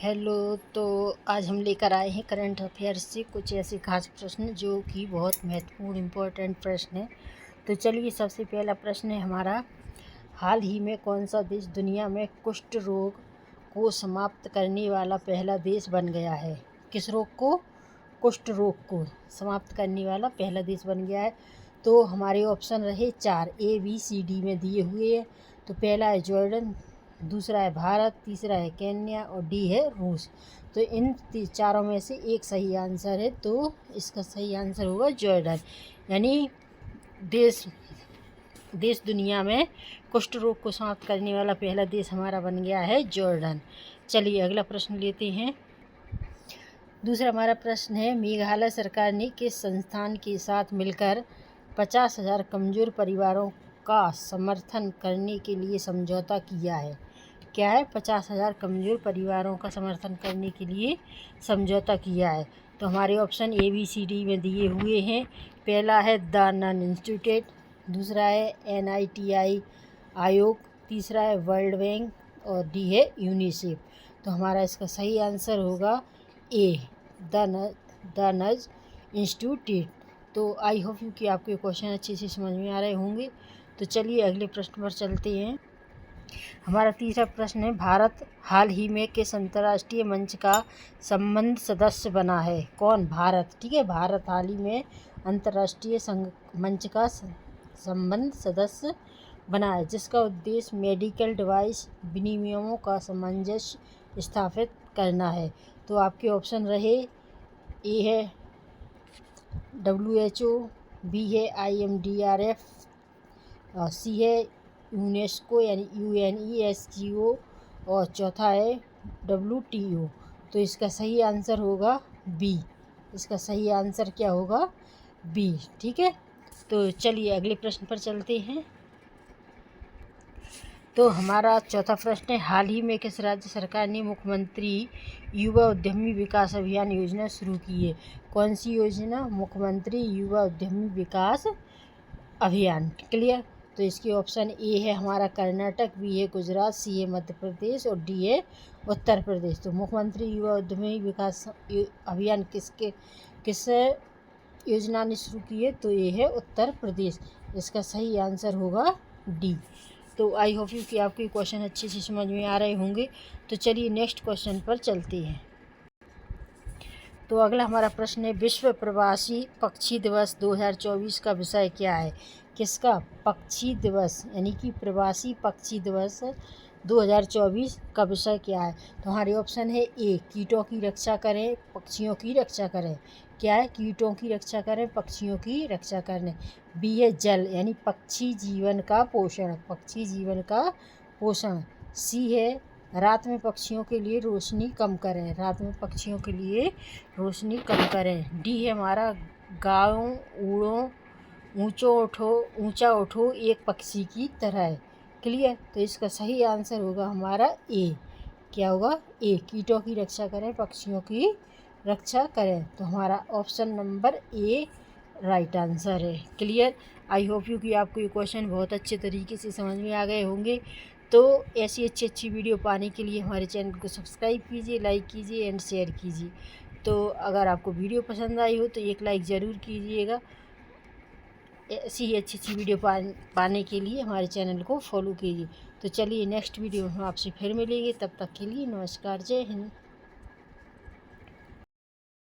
Hello. तो आज हम लेकर आए हैं करंट अफेयर्स से कुछ ऐसे खास प्रश्न जो कि बहुत महत्वपूर्ण इम्पोर्टेंट प्रश्न है। तो चलिए, सबसे पहला प्रश्न है हमारा, हाल ही में कौन सा देश दुनिया में कुष्ठ रोग को समाप्त करने वाला पहला देश बन गया है? किस रोग को? कुष्ठ रोग को समाप्त करने वाला पहला देश बन गया है। तो हमारे ऑप्शन रहे 4, ABCD में दिए हुए हैं। तो पहला है जॉर्डन, दूसरा है भारत, तीसरा है केन्या और डी है रूस। तो इन चारों में से एक सही आंसर है, तो इसका सही आंसर होगा जॉर्डन। यानी देश दुनिया में कुष्ठ रोग को समाप्त करने वाला पहला देश हमारा बन गया है जॉर्डन। चलिए अगला प्रश्न लेते हैं। दूसरा हमारा प्रश्न है, मेघालय सरकार ने किस संस्थान के साथ मिलकर 50,000 कमजोर परिवारों का समर्थन करने के लिए समझौता किया है? क्या है? 50,000 कमज़ोर परिवारों का समर्थन करने के लिए समझौता किया है। तो हमारे ऑप्शन ABCD में दिए हुए हैं। पहला है द नन इंस्टीट्यूट, दूसरा है NITI आयोग, तीसरा है वर्ल्ड बैंक और डी है यूनिसेफ। तो हमारा इसका सही आंसर होगा ए, द नज इंस्टीट्यूट। तो आई होप यू कि आपके क्वेश्चन अच्छे से समझ में आ रहे होंगे। तो चलिए अगले प्रश्न पर चलते हैं। हमारा तीसरा प्रश्न है, भारत हाल ही में किस अंतर्राष्ट्रीय मंच का संबंध सदस्य बना है? कौन? भारत। ठीक है, भारत हाल ही में अंतर्राष्ट्रीय मंच का संबंध सदस्य बना है, जिसका उद्देश्य मेडिकल डिवाइस विनियमों का सामंजस्य स्थापित करना है। तो आपके ऑप्शन रहे, ए है WHO, बी है IMDRF, सी है यूनेस्को यानी UNESCO और चौथा है WTO। तो इसका सही आंसर होगा बी। इसका सही आंसर क्या होगा? बी। ठीक है, तो चलिए अगले प्रश्न पर चलते हैं। तो हमारा चौथा प्रश्न है, हाल ही में किस राज्य सरकार ने मुख्यमंत्री युवा उद्यमी विकास अभियान योजना शुरू की है? कौन सी योजना? मुख्यमंत्री युवा उद्यमी विकास अभियान। क्लियर। तो इसके ऑप्शन ए है हमारा कर्नाटक, बी है गुजरात, सी है मध्य प्रदेश और डी है उत्तर प्रदेश। तो मुख्यमंत्री युवा उद्यमी विकास अभियान किस योजना ने शुरू की है? तो ये है उत्तर प्रदेश। इसका सही आंसर होगा डी। तो आई होप यू कि आपके क्वेश्चन अच्छे से समझ में आ रहे होंगे। तो चलिए नेक्स्ट क्वेश्चन पर चलते हैं। तो अगला हमारा प्रश्न है, विश्व प्रवासी पक्षी दिवस 2024 का विषय क्या है? किसका? पक्षी दिवस यानी कि प्रवासी पक्षी दिवस 2024 का विषय क्या है? तो हमारे ऑप्शन है ए, कीटों की रक्षा करें, पक्षियों की रक्षा करें। क्या है? कीटों की रक्षा करें, पक्षियों की रक्षा करें। बी है जल यानी पक्षी जीवन का पोषण, पक्षी जीवन का पोषण। सी है रात में पक्षियों के लिए रोशनी कम करें, रात में पक्षियों के लिए रोशनी कम करें। डी है हमारा गायों उड़ो ऊंचा उठो एक पक्षी की तरह। क्लियर। तो इसका सही आंसर होगा हमारा ए। क्या होगा? ए, कीटों की रक्षा करें, पक्षियों की रक्षा करें। तो हमारा option number A right answer है। क्लियर। आई होप यू कि आपको ये क्वेश्चन बहुत अच्छे तरीके से समझ में आ गए होंगे। तो ऐसी अच्छी वीडियो पाने के लिए हमारे चैनल को सब्सक्राइब कीजिए, लाइक कीजिए एंड शेयर कीजिए। तो अगर आपको वीडियो पसंद आई हो तो एक लाइक ज़रूर कीजिएगा। ऐसी ही अच्छी वीडियो पाने के लिए हमारे चैनल को फॉलो कीजिए। तो चलिए नेक्स्ट वीडियो में हम आपसे फिर मिलेंगे। तब तक के लिए नमस्कार, जय हिंद।